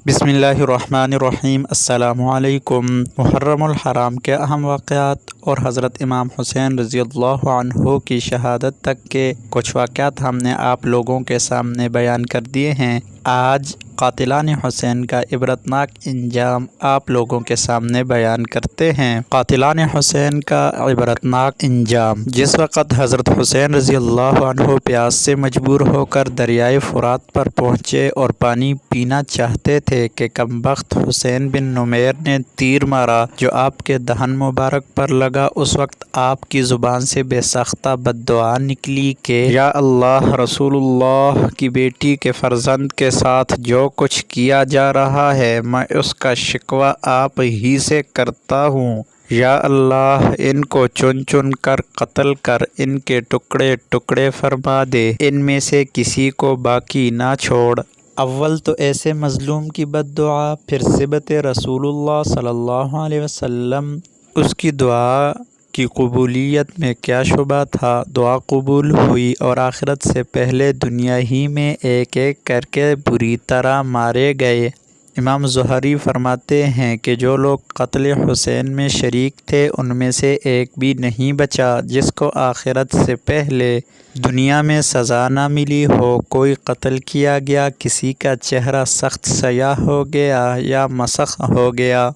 بسم اللہ الرحمن الرحیم۔ السلام علیکم۔ محرم الحرام کے اہم واقعات اور حضرت امام حسین رضی اللہ عنہ کی شہادت تک کے کچھ واقعات ہم نے آپ لوگوں کے سامنے بیان کر دیے ہیں۔ آج قاتلان حسین کا عبرتناک انجام آپ لوگوں کے سامنے بیان کرتے ہیں۔ قاتلان حسین کا عبرتناک انجام۔ جس وقت حضرت حسین رضی اللہ عنہ پیاس سے مجبور ہو کر دریائے فرات پر پہنچے اور پانی پینا چاہتے تھے کہ کمبخت حسین بن نمیر نے تیر مارا جو آپ کے دہن مبارک پر لگا۔ اس وقت آپ کی زبان سے بے ساختہ بد دعا نکلی کہ یا اللہ، رسول اللہ کی بیٹی کے فرزند کے ساتھ جو کچھ کیا جا رہا ہے میں اس کا شکوہ آپ ہی سے کرتا ہوں۔ یا اللہ، ان کو چن چن کر قتل کر ان کے ٹکڑے ٹکڑے فرما دے، ان میں سے کسی کو باقی نہ چھوڑ۔ اول تو ایسے مظلوم کی بد دعا، پھر صبت رسول اللہ صلی اللہ علیہ وسلم۔ اس کی دعا کی قبولیت میں کیا شبہ تھا؟ دعا قبول ہوئی اور آخرت سے پہلے دنیا ہی میں ایک ایک کر کے بری طرح مارے گئے۔ امام زہری فرماتے ہیں کہ جو لوگ قتل حسین میں شریک تھے ان میں سے ایک بھی نہیں بچا جس کو آخرت سے پہلے دنیا میں سزا نہ ملی ہو۔ کوئی قتل کیا گیا، کسی کا چہرہ سخت سیاہ ہو گیا یا مسخ ہو گیا،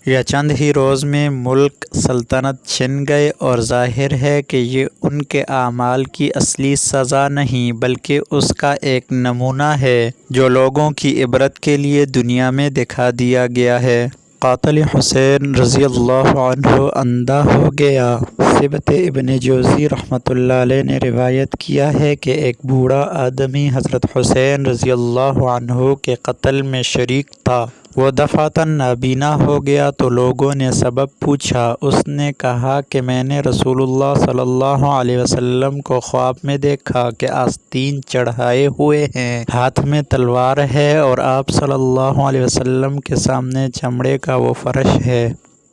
یا چند ہی روز میں ملک سلطنت چھن گئے، اور ظاہر ہے کہ یہ ان کے اعمال کی اصلی سزا نہیں بلکہ اس کا ایک نمونہ ہے جو لوگوں کی عبرت کے لیے دنیا میں دکھا دیا گیا ہے۔ قاتل حسین رضی اللہ عنہ اندھا ہو گیا۔ صبت ابن جوزی رحمۃ اللہ علیہ نے روایت کیا ہے کہ ایک بوڑھا آدمی حضرت حسین رضی اللہ عنہ کے قتل میں شریک تھا۔ وہ دفعتاً نابینا ہو گیا تو لوگوں نے سبب پوچھا۔ اس نے کہا کہ میں نے رسول اللہ صلی اللہ علیہ وسلم کو خواب میں دیکھا کہ آستین چڑھائے ہوئے ہیں، ہاتھ میں تلوار ہے اور آپ صلی اللہ علیہ وسلم کے سامنے چمڑے کا وہ فرش ہے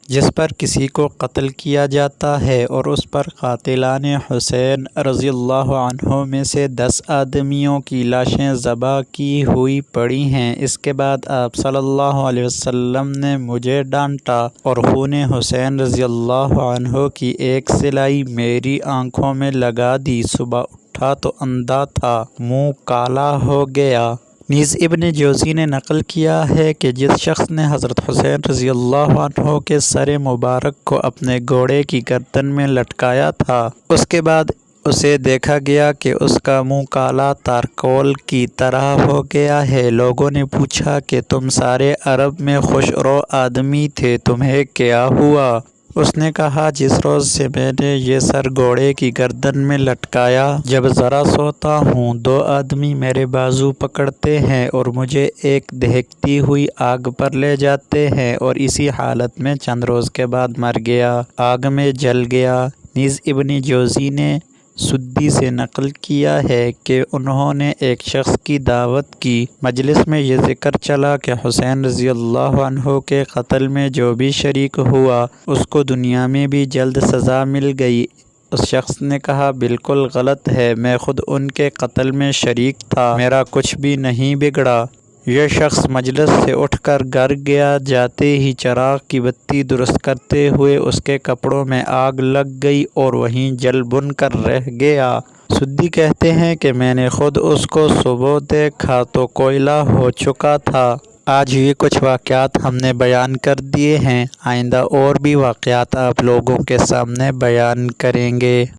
جس پر کسی کو قتل کیا جاتا ہے، اور اس پر قاتلان حسین رضی اللہ عنہ میں سے 10 آدمیوں کی لاشیں ذبح کی ہوئی پڑی ہیں۔ اس کے بعد آپ صلی اللہ علیہ وسلم نے مجھے ڈانٹا اور خون حسین رضی اللہ عنہ کی ایک سلائی میری آنکھوں میں لگا دی۔ صبح اٹھا تو اندھا تھا، منہ کالا ہو گیا۔ نیز ابن جوزی نے نقل کیا ہے کہ جس شخص نے حضرت حسین رضی اللہ عنہ کے سر مبارک کو اپنے گھوڑے کی گردن میں لٹکایا تھا، اس کے بعد اسے دیکھا گیا کہ اس کا منہ کالا تارکول کی طرح ہو گیا ہے۔ لوگوں نے پوچھا کہ تم سارے عرب میں خوش رو آدمی تھے، تمہیں کیا ہوا؟ اس نے کہا جس روز سے میں نے یہ سر گھوڑے کی گردن میں لٹکایا، جب ذرا سوتا ہوں 2 آدمی میرے بازو پکڑتے ہیں اور مجھے ایک دہکتی ہوئی آگ پر لے جاتے ہیں، اور اسی حالت میں چند روز کے بعد مر گیا، آگ میں جل گیا۔ نیز ابن جوزی نے سدی سے نقل کیا ہے کہ انہوں نے ایک شخص کی دعوت کی، مجلس میں یہ ذکر چلا کہ حسین رضی اللہ عنہ کے قتل میں جو بھی شریک ہوا اس کو دنیا میں بھی جلد سزا مل گئی۔ اس شخص نے کہا بالکل غلط ہے، میں خود ان کے قتل میں شریک تھا، میرا کچھ بھی نہیں بگڑا۔ یہ شخص مجلس سے اٹھ کر گھر گیا، جاتے ہی چراغ کی بتی درست کرتے ہوئے اس کے کپڑوں میں آگ لگ گئی اور وہیں جل بن کر رہ گیا۔ سدی کہتے ہیں کہ میں نے خود اس کو صبح دیکھا تو کوئلہ ہو چکا تھا۔ آج یہ کچھ واقعات ہم نے بیان کر دیے ہیں، آئندہ اور بھی واقعات آپ لوگوں کے سامنے بیان کریں گے۔